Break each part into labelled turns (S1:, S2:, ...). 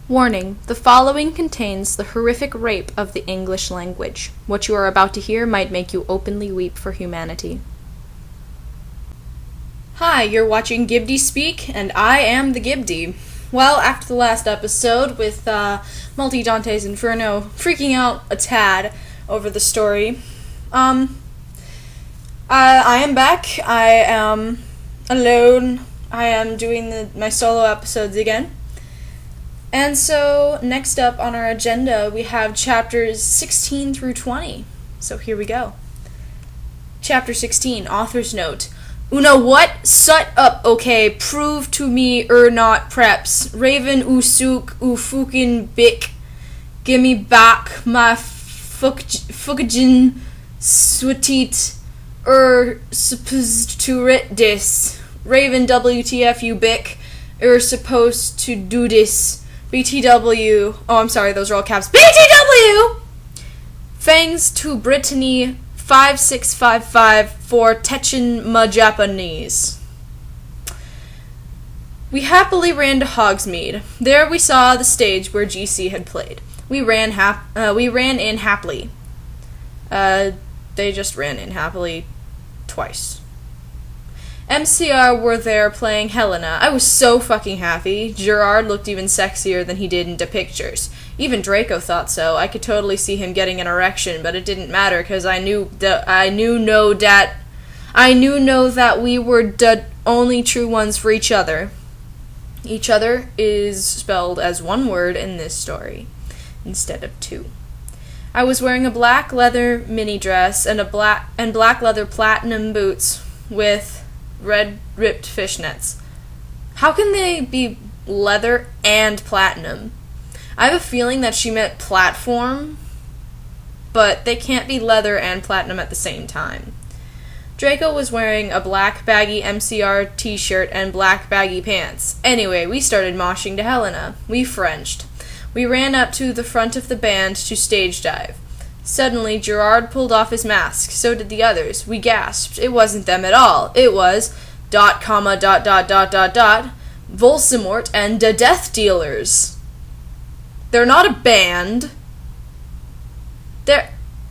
S1: Warning: the following contains the horrific rape of the English language. What you are about to hear might make you openly weep for humanity. Hi, you're watching Gibdy Speak, and I am the Gibdy. Well, after the last episode with Multi Dante's Inferno freaking out a tad over the story, I am back. I am alone. I am doing my solo episodes again. And so, next up on our agenda, we have chapters 16 through 20. So here we go. Chapter 16, Author's Note. Una what? Sut up, okay. Prove to me not preps. Raven suk fucking bick. Gimme back my fukajin sweetit supposed to writ this. Raven WTF you bick. Supposed to do this. BTW. Oh, I'm sorry, those are all caps. BTW! Thanks to Brittany 5655 for Techen ma Japanese. We happily ran to Hogsmeade. There we saw the stage where GC had played. We ran in happily. They just ran in happily twice. MCR were there playing Helena. I was so fucking happy. Gerard looked even sexier than he did in the pictures. Even Draco thought so. I could totally see him getting an erection, but it didn't matter because I knew that we were the only true ones for each other. Each other is spelled as one word in this story instead of two. I was wearing a black leather mini dress and black leather platinum boots with red ripped fishnets. How can they be leather and platinum? I have a feeling that she meant platform, but they can't be leather and platinum at the same time. Draco was wearing a black baggy MCR t-shirt and black baggy pants. Anyway, we started moshing to Helena. We Frenched. We ran up to the front of the band to stage dive. Suddenly, Gerard pulled off his mask. So did the others. We gasped. It wasn't them at all. It was ... Voldemort and the Death Dealers. They're not a band.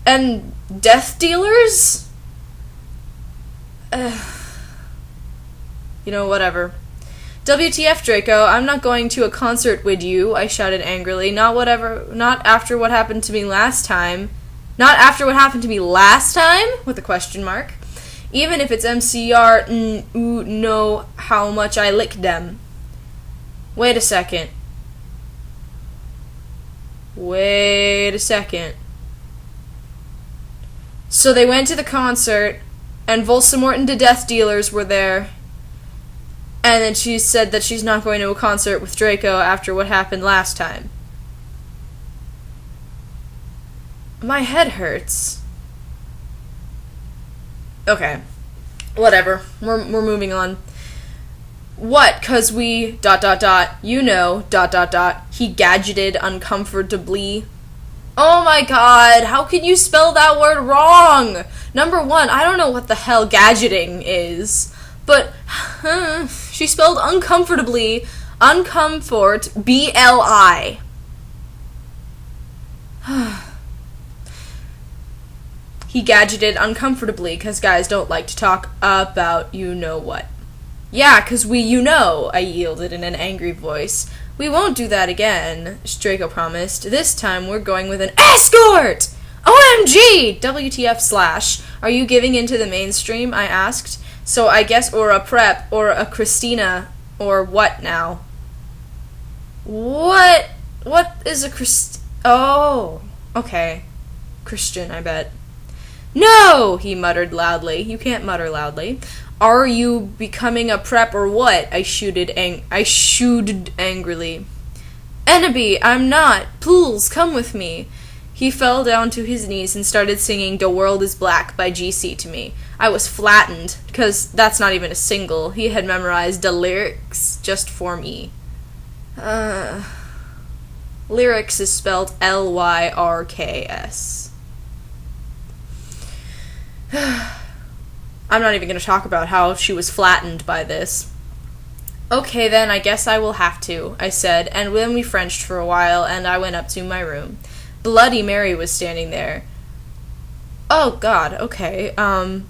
S1: And Death Dealers? Whatever. WTF, Draco, I'm not going to a concert with you, I shouted angrily. Not after what happened to me last time. Not after what happened to me last time? With a question mark. Even if it's MCR, know how much I lick them. Wait a second. So they went to the concert, and Voldemort and the Death Dealers were there, and then she said that she's not going to a concert with Draco after what happened last time. My head hurts. Okay. Whatever. We're moving on. What? 'Cause we ... he gadgeted uncomfortably. Oh my god, how can you spell that word wrong? Number one, I don't know what the hell gadgeting is, but she spelled uncomfortably, uncomfort, BLI. He gadgeted uncomfortably, 'cause guys don't like to talk about you-know-what. Yeah, 'cause I yielded in an angry voice. We won't do that again, Draco promised. This time we're going with an escort! OMG! WTF/. Are you giving into the mainstream? I asked. So I guess or a prep, or a Christina, or what now? What is a Oh, okay. Christian, I bet. No! He muttered loudly. You can't mutter loudly. Are you becoming a prep or what? I shooted angrily. Enemy, I'm not. Please, come with me. He fell down to his knees and started singing The World is Black by GC to me. I was flattened, because that's not even a single. He had memorized the lyrics just for me. Lyrics is spelled Lyrks. I'm not even going to talk about how she was flattened by this. Okay then, I guess I will have to, I said, and then we Frenched for a while, and I went up to my room. Bloody Mary was standing there. Oh god, okay, Haji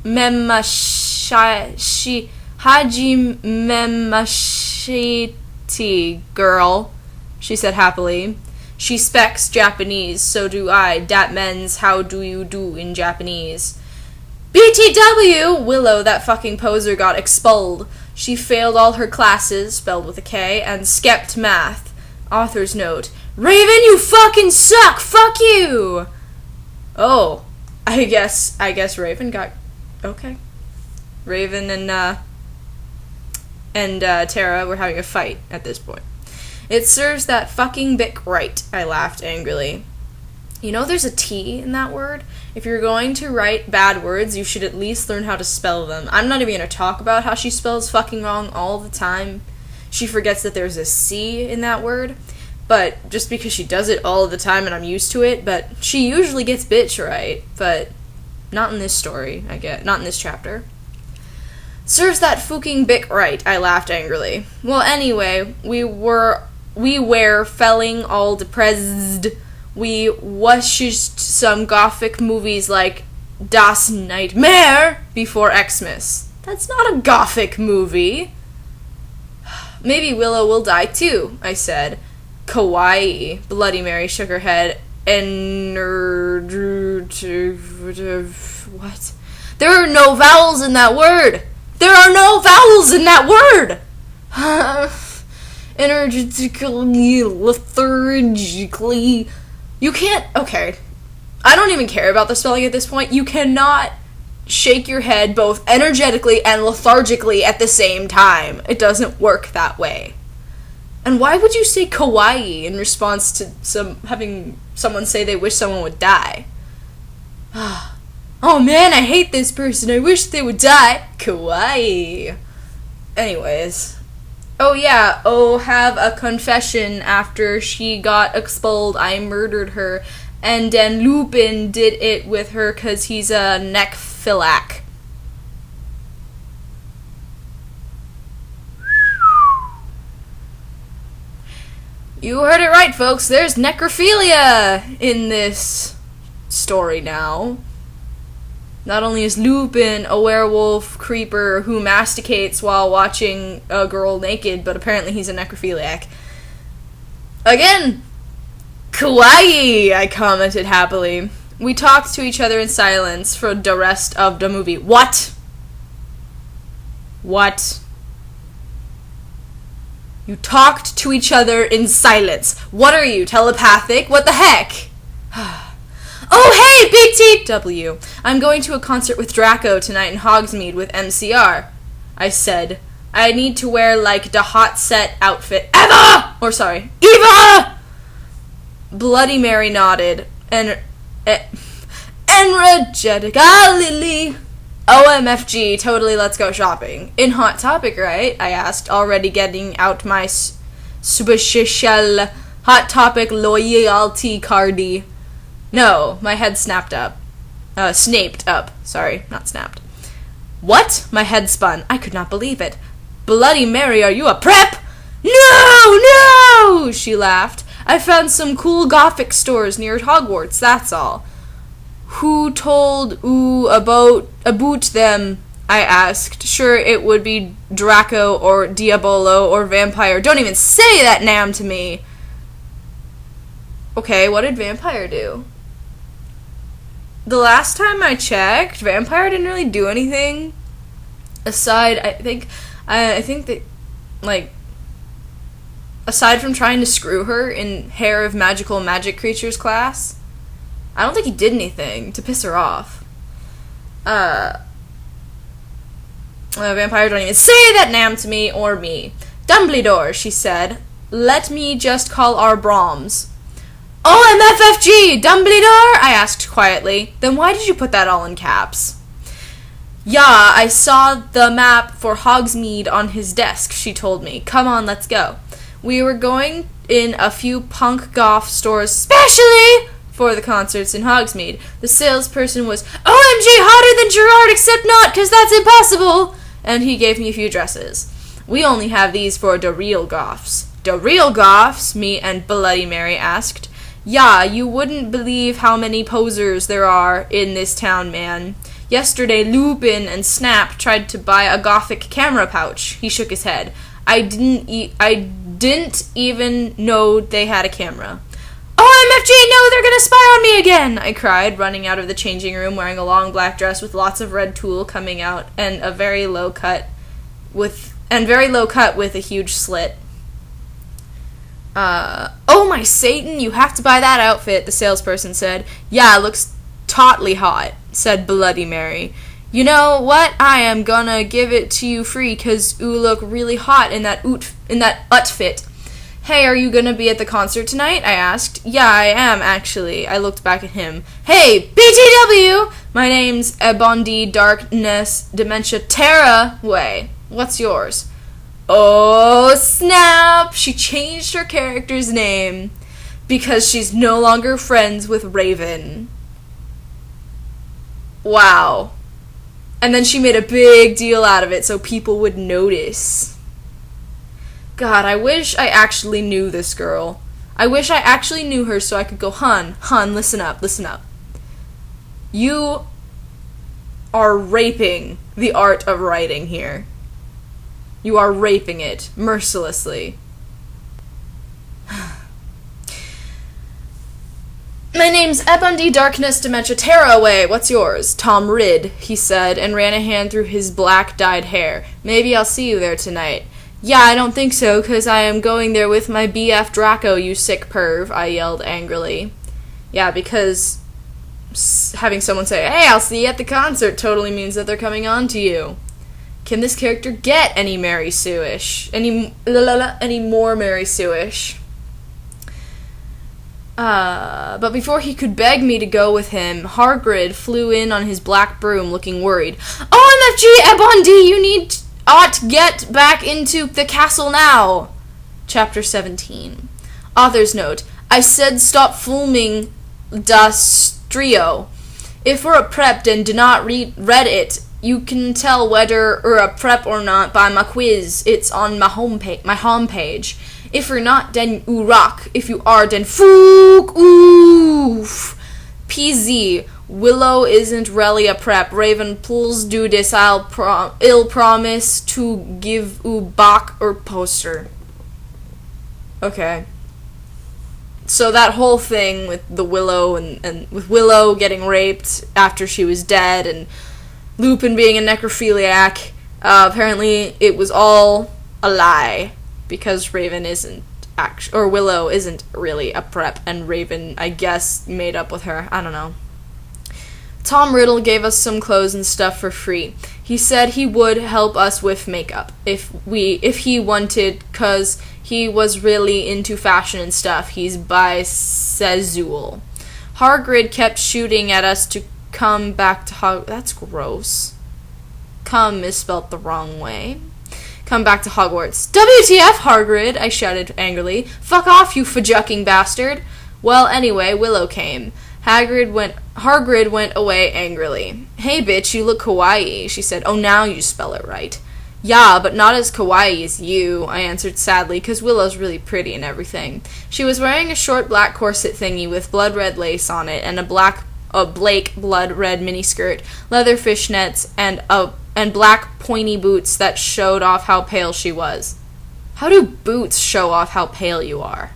S1: Memashiti, girl, she said happily. She speaks Japanese, so do I. Dat mens, how do you do in Japanese? BTW! Willow, that fucking poser, got expelled. She failed all her classes, spelled with a K, and skept math. Author's note. Raven, you fucking suck! Fuck you! Oh, I guess Raven got... Okay. Raven and Tara were having a fight at this point. It serves that fucking bic right, I laughed angrily. You know there's a T in that word? If you're going to write bad words, you should at least learn how to spell them. I'm not even going to talk about how she spells fucking wrong all the time. She forgets that there's a C in that word. But just because she does it all the time and I'm used to it, but she usually gets bitch right. But not in this story, I guess. Not in this chapter. Serves that fucking bic right, I laughed angrily. Well, anyway, we were felling all depressed. We watched some gothic movies like Das Nightmare before Xmas. That's not a gothic movie. Maybe Willow will die too, I said. Kawaii. Bloody Mary shook her head. What? There are no vowels in that word! There are no vowels in that word! Energetically, lethargically... You can't... Okay. I don't even care about the spelling at this point. You cannot shake your head both energetically and lethargically at the same time. It doesn't work that way. And why would you say kawaii in response to having someone say they wish someone would die? Oh man, I hate this person. I wish they would die. Kawaii. Anyways... Oh yeah, have a confession. After she got expelled, I murdered her, and then Lupin did it with her 'cause he's a necrophiliac. You heard it right, folks. There's necrophilia in this story now. Not only is Lupin a werewolf creeper who masticates while watching a girl naked, but apparently he's a necrophiliac. Again! Kawaii! I commented happily. We talked to each other in silence for the rest of the movie. What? What? You talked to each other in silence. What are you, telepathic? What the heck? Oh, hey, BTW! I'm going to a concert with Draco tonight in Hogsmeade with MCR. I said, I need to wear, like, the hot set outfit. Eva! Or, sorry, Eva! Bloody Mary nodded. Energetically. OMFG, totally let's go shopping. In Hot Topic, right? I asked, already getting out my superficial Hot Topic loyalty cardy. No, my head snaped up. Snaped up. Sorry, not snapped. What? My head spun. I could not believe it. Bloody Mary, are you a prep? No! She laughed. I found some cool gothic stores near Hogwarts, that's all. Who told about them? I asked. Sure, it would be Draco or Diabolo or Vampire. Don't even say that name to me. Okay, what did Vampire do? The last time I checked, Vampire didn't really do anything. Aside, I think that, like, aside from trying to screw her in Hair of Magical Magic Creatures class, I don't think he did anything to piss her off. Vampire, don't even say that name to me or me. Dumbledore, she said. Let me just call our Brahms. OMFFG, Dumbledore? I asked quietly. Then why did you put that all in caps? Yeah, I saw the map for Hogsmeade on his desk, she told me. Come on, let's go. We were going in a few punk goth stores, especially for the concerts in Hogsmeade. The salesperson was, OMG, hotter than Gerard, except not, 'cause that's impossible! And he gave me a few dresses. We only have these for the real goths. The real goths? Me and Bloody Mary asked. Yeah, you wouldn't believe how many posers there are in this town, man. Yesterday, Lupin and Snap tried to buy a gothic camera pouch. He shook his head. I didn't even know they had a camera. OMFG, no, they're gonna spy on me again! I cried, running out of the changing room wearing a long black dress with lots of red tulle coming out and a very low cut with a huge slit. Oh my Satan, you have to buy that outfit, the salesperson said. Yeah, it looks totally hot, said Bloody Mary. You know what? I am gonna give it to you free, 'cause you look really hot in that outfit. Hey, are you gonna be at the concert tonight? I asked. Yeah, I am, actually. I looked back at him. Hey, BTW! My name's Ebondi Darkness Dementia Terraway. What's yours? Oh, snap! She changed her character's name because she's no longer friends with Raven. Wow. And then she made a big deal out of it so people would notice. God, I wish I actually knew this girl. I wish I actually knew her so I could go, Hun, listen up. You are raping the art of writing here. You are raping it mercilessly. My name's Ebondi Darkness Dementia Terraway. What's yours? Tom Ridd, he said, and ran a hand through his black dyed hair. Maybe I'll see you there tonight. Yeah, I don't think so, 'cause I am going there with my BF Draco, you sick perv, I yelled angrily. Yeah, because having someone say, hey, I'll see you at the concert totally means that they're coming on to you. Can this character get any Mary Sue-ish? Any more Mary Sue-ish? But before he could beg me to go with him, Hagrid flew in on his black broom looking worried. OMFG, Ebondi, you ought get back into the castle now. Chapter 17. Author's note. I said stop filming das Trio. If you're a prep and do not read it, you can tell whether you're a prep or not by my quiz. It's on my homepage. If you're not, then you rock. If you are, then fook oof. PZ. Willow isn't really a prep. Raven, please do this. I'll promise to give you back or poster. Okay. So that whole thing with the Willow and with Willow getting raped after she was dead and Lupin being a necrophiliac, apparently it was all a lie because Raven isn't Willow isn't really a prep and Raven, I guess, made up with her. I don't know. Tom Riddle gave us some clothes and stuff for free. He said he would help us with makeup if he wanted, 'cause he was really into fashion and stuff. He's bisexual. Hagrid kept shooting at us to come back to That's gross. Come is spelt the wrong way. Come back to Hogwarts. WTF, Hagrid, I shouted angrily. Fuck off, you fajucking bastard. Well, anyway, Willow came. Hagrid went away angrily. Hey, bitch, you look kawaii, she said. Oh, now you spell it right. Yeah, but not as kawaii as you, I answered sadly, 'cause Willow's really pretty and everything. She was wearing a short black corset thingy with blood red lace on it and a Blake blood red miniskirt, leather fishnets, and black pointy boots that showed off how pale she was. How do boots show off how pale you are?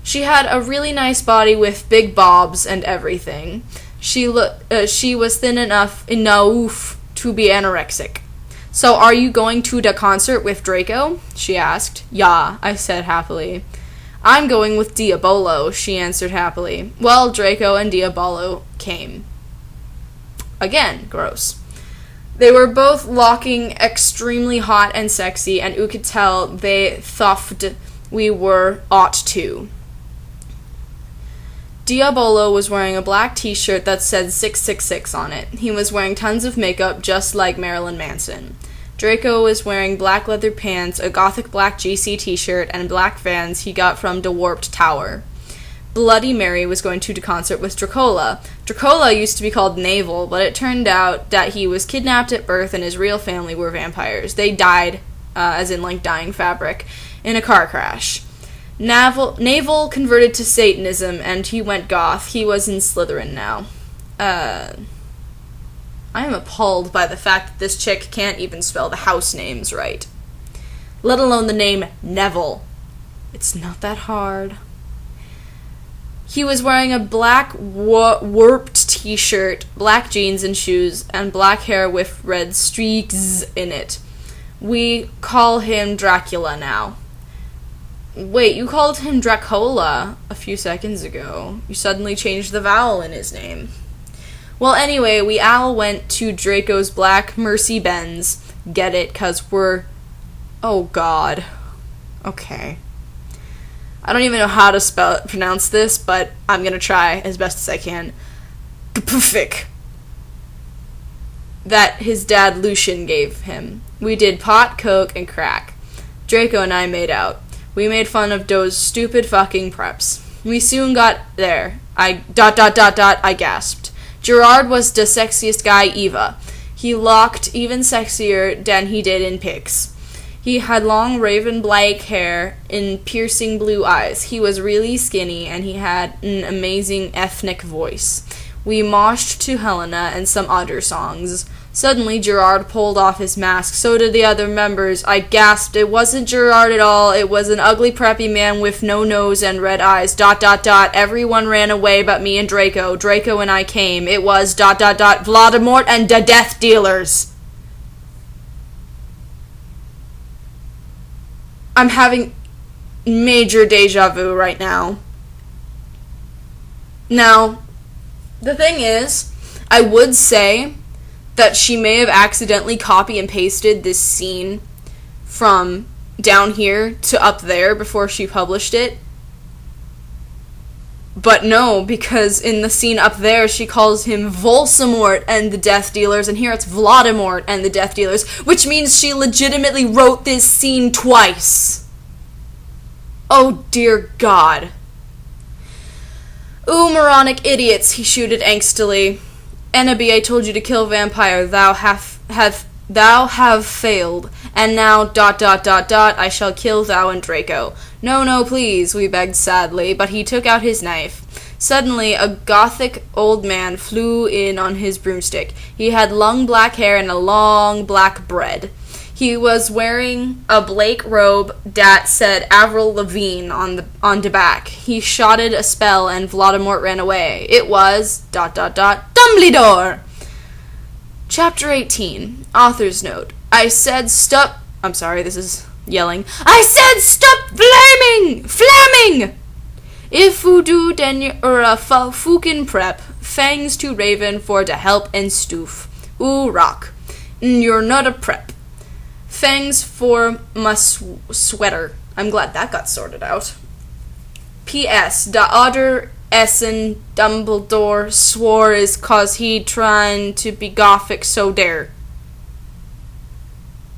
S1: She had a really nice body with big bobs and everything. She was thin enough to be anorexic. So are you going to the concert with Draco? She asked. Yeah, I said happily. I'm going with Diabolo, she answered happily. Well, Draco and Diabolo came. Again, gross. They were both looking extremely hot and sexy, and you could tell they thought we were ought to. Diabolo was wearing a black t-shirt that said 666 on it. He was wearing tons of makeup just like Marilyn Manson. Draco was wearing black leather pants, a gothic black GC t-shirt, and black Vans he got from the Warped Tower. Bloody Mary was going to concert with Dracola. Dracola used to be called Navel, but it turned out that he was kidnapped at birth and his real family were vampires. They died, as in like dying fabric, in a car crash. Navel converted to Satanism and he went goth. He was in Slytherin now. I am appalled by the fact that this chick can't even spell the house names right. Let alone the name Neville. It's not that hard. He was wearing a black warped t-shirt, black jeans and shoes, and black hair with red streaks in it. We call him Dracula now. Wait, you called him Dracola a few seconds ago. You suddenly changed the vowel in his name. Well, anyway, we all went to Draco's Black Mercy Benz. Get it? 'Cause we're... Oh, God. Okay. I don't even know how to pronounce this, but I'm gonna try as best as I can. Gpufik. That his dad Lucian gave him. We did pot, coke, and crack. Draco and I made out. We made fun of those stupid fucking preps. We soon got there. I gasped. Gerard was the sexiest guy Eva. He looked even sexier than he did in pics. He had long raven black hair and piercing blue eyes. He was really skinny and he had an amazing ethnic voice. We moshed to Helena and some other songs. Suddenly, Gerard pulled off his mask. So did the other members. I gasped. It wasn't Gerard at all. It was an ugly, preppy man with no nose and red eyes. ... Everyone ran away but me and Draco. Draco and I came. It was ... Voldemort and the Death Dealers. I'm having major deja vu right now. Now, the thing is, I would say that she may have accidentally copy and pasted this scene from down here to up there before she published it. But no, because in the scene up there, she calls him Voldemort and the Death Dealers, and here it's Voldemort and the Death Dealers, which means she legitimately wrote this scene twice. Oh dear God. Ooh, moronic idiots, he shouted angstily. Ennaby, I told you to kill vampire, thou have failed, and now ... I shall kill thou and Draco. No, please, we begged sadly, but he took out his knife. Suddenly, a gothic old man flew in on his broomstick. He had long black hair and a long black bread. He was wearing a Blake robe that said Avril Lavigne on the back. He shouted a spell and Voldemort ran away. It was ... Dumbledore! Chapter 18. Author's note. I said stop... I'm sorry, this is yelling. I said stop flaming! If you do, then you're a fucking prep. Fangs to Raven for the help and stoof. Ooh, rock. You're not a prep. Fangs for my sweater. I'm glad that got sorted out. P.S. The other Essen Dumbledore swore is 'cause he trying to be gothic so dare.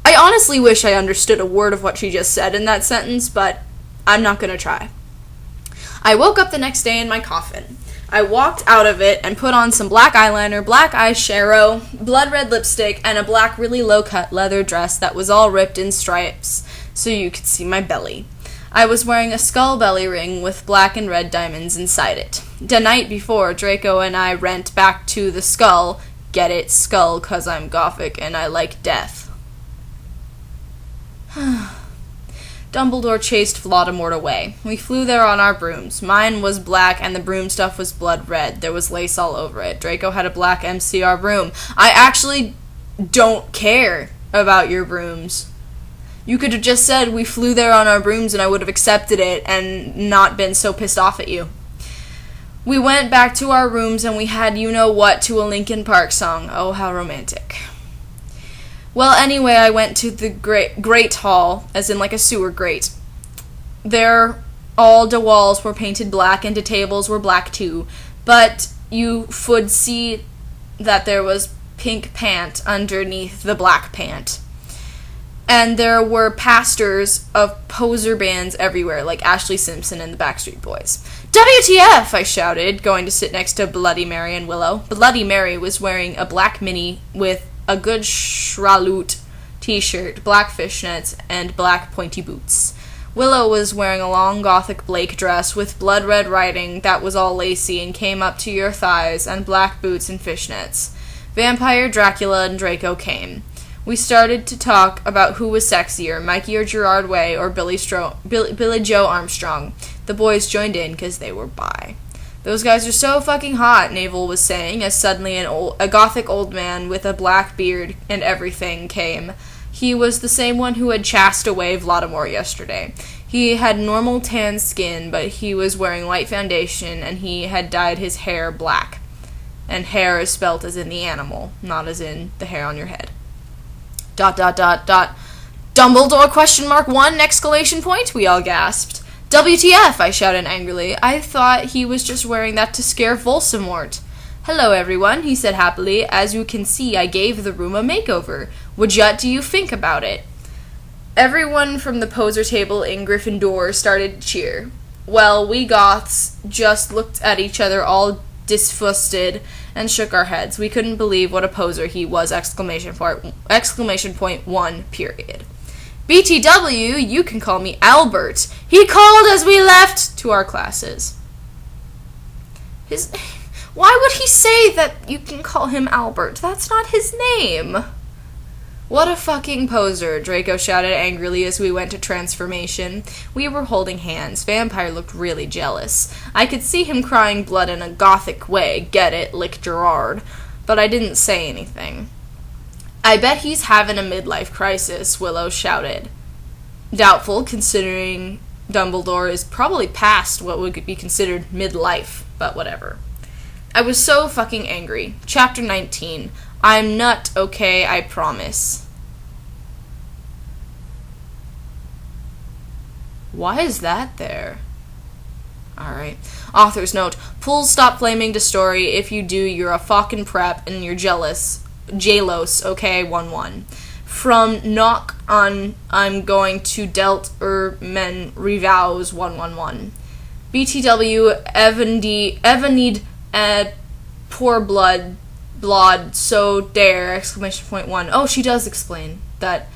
S1: I honestly wish I understood a word of what she just said in that sentence, but I'm not gonna try. I woke up the next day in my coffin. I walked out of it and put on some black eyeliner, black eyeshadow, blood red lipstick, and a black really low-cut leather dress that was all ripped in stripes so you could see my belly. I was wearing a skull belly ring with black and red diamonds inside it. The night before, Draco and I went back to the skull. Get it? Skull, 'cause I'm gothic and I like death. Dumbledore chased Voldemort away. We flew there on our brooms. Mine was black and the broom stuff was blood red. There was lace all over it. Draco had a black MCR broom. I actually don't care about your brooms. You could have just said we flew there on our brooms and I would have accepted it and not been so pissed off at you. We went back to our rooms and we had you-know-what to a Linkin Park song. Oh, how romantic. Well, anyway, I went to the grate hall, as in like a sewer grate. There, all the walls were painted black and the tables were black too, but you would see that there was pink pant underneath the black pant. And there were pastors of poser bands everywhere, like Ashley Simpson and the Backstreet Boys. WTF, I shouted, going to sit next to Bloody Mary and Willow. Bloody Mary was wearing a black mini with a good Shraloot t-shirt, black fishnets, and black pointy boots. Willow was wearing a long gothic Blake dress with blood red writing that was all lacy and came up to your thighs, and black boots and fishnets. Vampire, Dracula, and Draco came. We started to talk about who was sexier, Mikey or Gerard Way or Billy Joe Armstrong. The boys joined in because they were bi. Those guys are so fucking hot, Navel was saying, as suddenly a gothic old man with a black beard and everything came. He was the same one who had chased away Vladimir yesterday. He had normal tan skin, but he was wearing white foundation, and he had dyed his hair black. And hair is spelt as in the animal, not as in the hair on your head. ... Dumbledore ? 1 exclamation point, we all gasped. WTF, I shouted angrily. I thought he was just wearing that to scare Voldemort. Hello, everyone, he said happily. As you can see, I gave the room a makeover. What do you think about it? Everyone from the poser table in Gryffindor started to cheer. Well, we Goths just looked at each other all disgusted and shook our heads. We couldn't believe what a poser he was, exclamation point 1, period. BTW, you can call me Albert. He called as we left to our classes. Why would he say that you can call him Albert? That's not his name. What a fucking poser, Draco shouted angrily as we went to transformation. We were holding hands. Vampire looked really jealous. I could see him crying blood in a gothic way, get it, like Gerard, but I didn't say anything. I bet he's having a midlife crisis, Willow shouted. Doubtful, considering Dumbledore is probably past what would be considered midlife, but whatever. I was so fucking angry. Chapter 19. I'm not okay, I promise. Why is that there? Alright. Author's note. Pools stop flaming to story. If you do, you're a fucking prep and you're jealous. Jalos, okay, 1-1. From knock on I'm going to delt men revows 1-1-1. BTW Evanid poor blood so dare exclamation point 1. Oh, she does explain that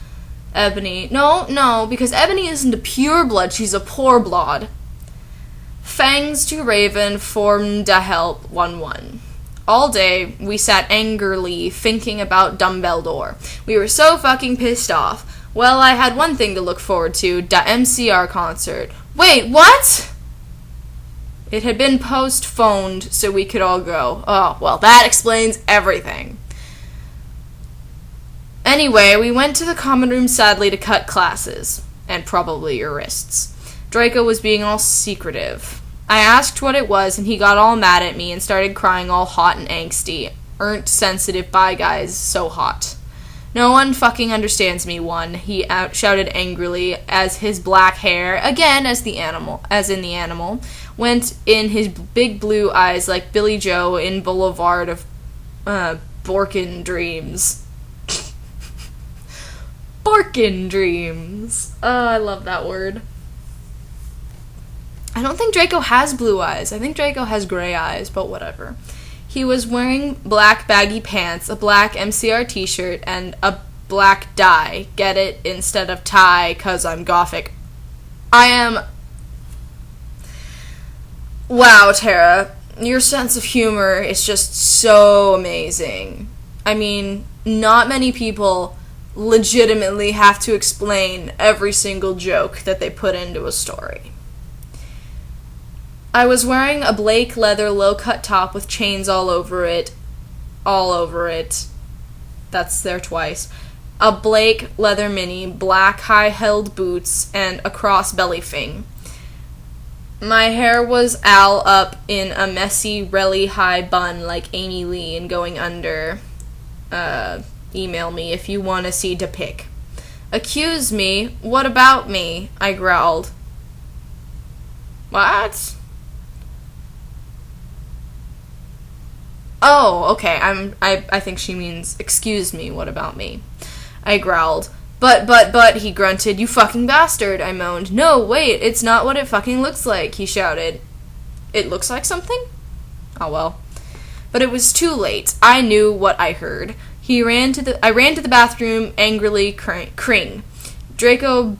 S1: Ebony no, because Ebony isn't a pure blood, she's a poor blood. Fangs to Raven formed a help 1-1. All day, we sat angrily thinking about Dumbledore. We were so fucking pissed off. Well, I had one thing to look forward to, the MCR concert. Wait, what? It had been postponed so we could all go. Oh, well, that explains everything. Anyway, we went to the common room sadly to cut classes. And probably your wrists. Draco was being all secretive. I asked what it was, and he got all mad at me and started crying all hot and angsty. Earn't sensitive bye guys, so hot. No one fucking understands me, he shouted angrily as his black hair, again as in the animal, went in his big blue eyes like Billy Joe in Boulevard of Borkin Dreams. Borkin Dreams. Oh, I love that word. I don't think Draco has blue eyes. I think Draco has gray eyes, but whatever. He was wearing black baggy pants, a black MCR t-shirt, and a black dye. Get it? Instead of tie, 'cause I'm gothic. Wow, Tara. Your sense of humor is just so amazing. I mean, not many people legitimately have to explain every single joke that they put into a story. I was wearing a Blake leather low-cut top with chains all over it. That's there twice. A Blake leather mini, black high-held boots, and a cross belly thing. My hair was all up in a messy, really high bun like Amy Lee and going under. Email me if you want to see the pic. Accuse me? What about me? I growled. What? Oh, okay, I think she means, excuse me, what about me? I growled. But, he grunted. You fucking bastard, I moaned. No, wait, it's not what it fucking looks like, he shouted. It looks like something? Oh well. But it was too late. I knew what I heard. I ran to the bathroom, angrily cring. Draco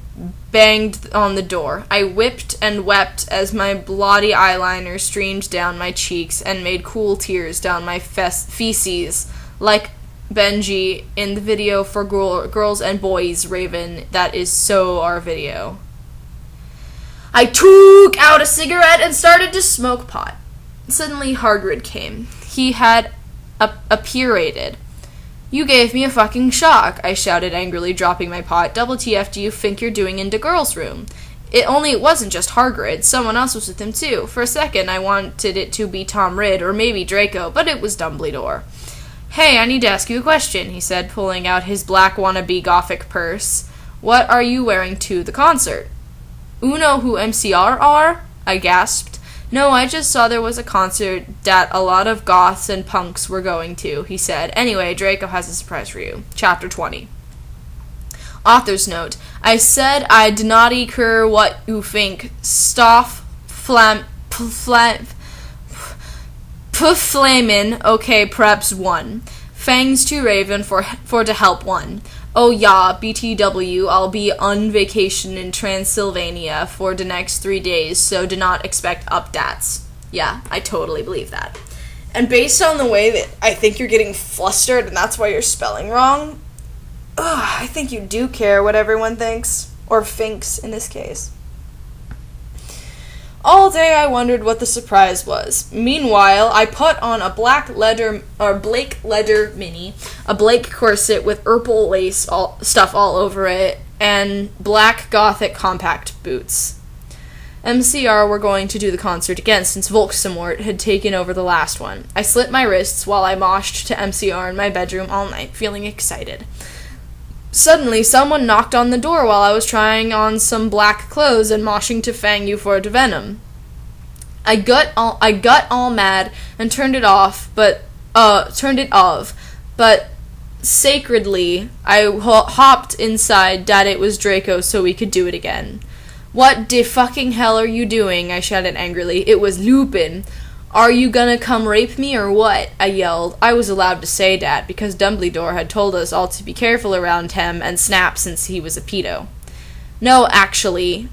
S1: banged on the door. I whipped and wept as my bloody eyeliner streamed down my cheeks and made cool tears down my feces, like Benji in the video for Girls and Boys Raven. That is so our video. I took out a cigarette and started to smoke pot. Suddenly Hagrid came. He had appurated. You gave me a fucking shock, I shouted angrily, dropping my pot. Double TF do you think you're doing in the girls' room? It wasn't just Hagrid. Someone else was with him, too. For a second, I wanted it to be Tom Ridd or maybe Draco, but it was Dumbledore. Hey, I need to ask you a question, he said, pulling out his black wannabe gothic purse. What are you wearing to the concert? You know who MCR are? I gasped. No, I just saw there was a concert that a lot of goths and punks were going to, he said. Anyway, Draco has a surprise for you. Chapter 20. Author's note. I said I'd not care what you think. Stoff flamin'. Okay, perhaps one. Fangs to Raven for to help one. Oh yeah, BTW, I'll be on vacation in Transylvania for the next 3 days, so do not expect updates. Yeah, I totally believe that. And based on the way that I think you're getting flustered and that's why you're spelling wrong, I think you do care what everyone thinks, or thinks in this case. All day I wondered what the surprise was. Meanwhile, I put on a Blake leather mini, a Blake corset with purple lace stuff all over it, and black gothic compact boots. MCR were going to do the concert again since Volksamort had taken over the last one. I slit my wrists while I moshed to MCR in my bedroom all night, feeling excited. Suddenly, someone knocked on the door while I was trying on some black clothes and moshing to Fang you for the venom. I got all mad and turned it off, but sacredly, I hopped inside that it was Draco so we could do it again. What the fucking hell are you doing? I shouted angrily. It was Lupin. Are you gonna come rape me or what? I yelled. I was allowed to say that because Dumbledore had told us all to be careful around him and snap since he was a pedo. No, actually.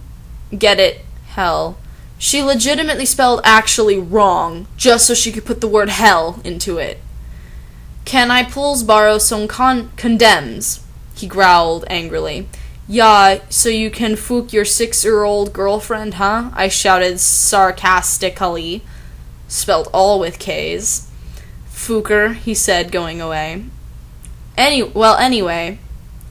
S1: Get it? Hell. She legitimately spelled actually wrong, just so she could put the word hell into it. Can I please borrow some condoms? He growled angrily. Yeah, so you can fook your 6-year-old girlfriend, huh? I shouted sarcastically. Spelled all with K's. Fooker, he said, going away. Anyway,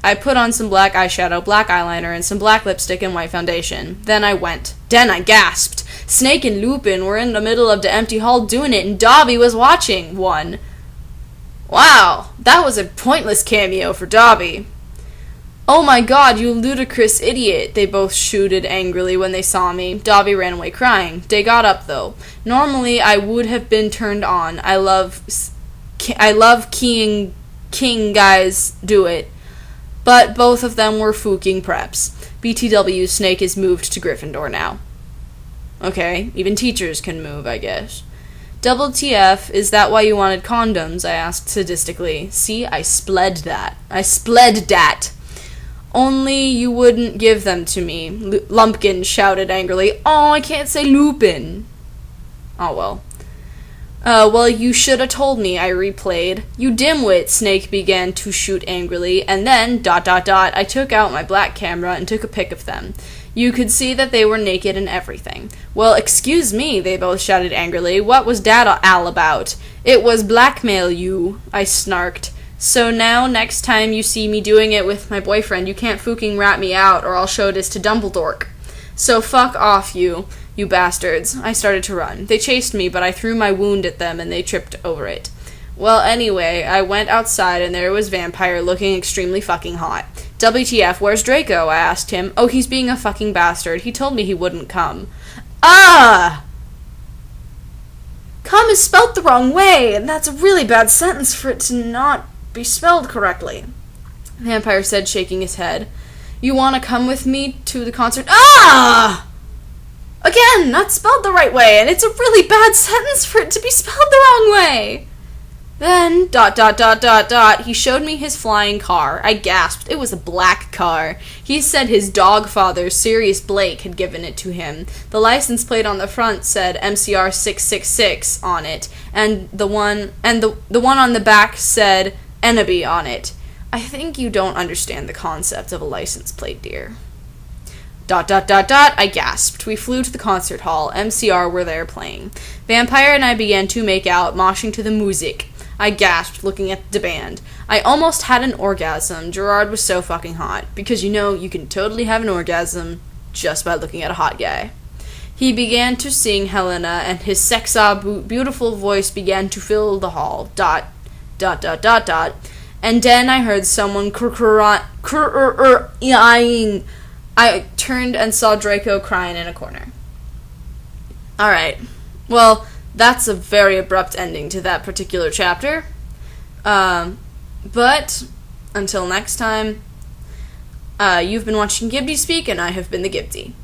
S1: I put on some black eyeshadow, black eyeliner, and some black lipstick and white foundation. Then I went. Then I gasped. Snake and Lupin were in the middle of the empty hall doing it, and Dobby was watching. One. Wow, that was a pointless cameo for Dobby. Oh my god, you ludicrous idiot, they both shouted angrily when they saw me. Dobby ran away crying. They got up, though. Normally, I would have been turned on. I love king guys do it. But both of them were fooking preps. BTW, Snake is moved to Gryffindor now. Okay, even teachers can move, I guess. Double TF, is that why you wanted condoms? I asked sadistically. See, I spled that. Only you wouldn't give them to me, Lumpkin shouted angrily. Oh, I can't say Lupin. Oh, well. Well, you should have told me, I replayed. You dimwit, Snake began to shoot angrily, and then, ... I took out my black camera and took a pic of them. You could see that they were naked and everything. Well, excuse me, they both shouted angrily. What was that all about? It was blackmail, you, I snarked. So now, next time you see me doing it with my boyfriend, you can't fucking rat me out, or I'll show this to Dumbledore. So fuck off, you bastards. I started to run. They chased me, but I threw my wound at them, and they tripped over it. Well, anyway, I went outside, and there was Vampire looking extremely fucking hot. WTF, where's Draco? I asked him. Oh, he's being a fucking bastard. He told me he wouldn't come. Ah! Come is spelt the wrong way, and that's a really bad sentence for it to not be spelled correctly. Vampire said, shaking his head. You want to come with me to the concert? Ah! Again, not spelled the right way, and it's a really bad sentence for it to be spelled the wrong way. Then, ... he showed me his flying car. I gasped. It was a black car. He said his dog father, Sirius Blake, had given it to him. The license plate on the front said MCR 666 on it, and the one on the back said Enemy on it. I think you don't understand the concept of a license plate, dear. ... I gasped. We flew to the concert hall. MCR were there playing. Vampire and I began to make out, moshing to the music. I gasped, looking at the band. I almost had an orgasm. Gerard was so fucking hot. Because you can totally have an orgasm just by looking at a hot guy. He began to sing Helena, and his beautiful voice began to fill the hall. ... And then I heard someone crying. I turned and saw Draco crying in a corner. Alright. Well, that's a very abrupt ending to that particular chapter. But, until next time, you've been watching Gibdy Speak, and I have been the Gibdy.